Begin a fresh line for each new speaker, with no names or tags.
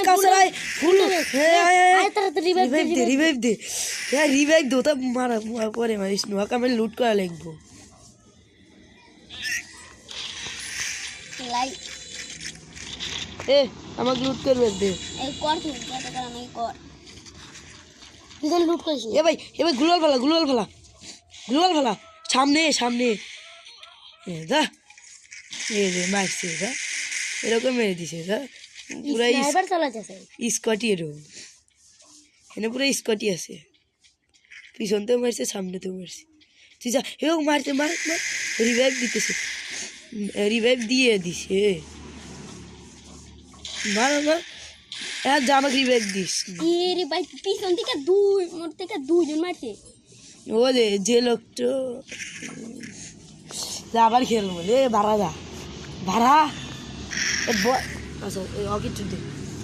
কাছাড়ায় ফুল revive দে হ্যাঁ revive দো তা মারা পরে মারিস নোয়াকে আমি লুট করা লাগবো এ আমাকে লুট করবে দে
লুট করিস
এ ভাই গুলাল ফেলা সামনে যা এ রে মারছে যা এরকম মেরে দিছে যা পুরা স্কটি এনে পুরো স্কটি আছে পিছনতেও মারছে সামনেতেও মারছে তুই যা মারতে মার রিভাইভ দিতেছে রিভাইভ দিয়ে দিছে মার যা আমাকে রিভাইভ দিস
পিছন থেকে দুইজন মারছে
ও যে লোকটা আবার খেলবো রে ভাড়া আচ্ছা অকিচ্ছু দে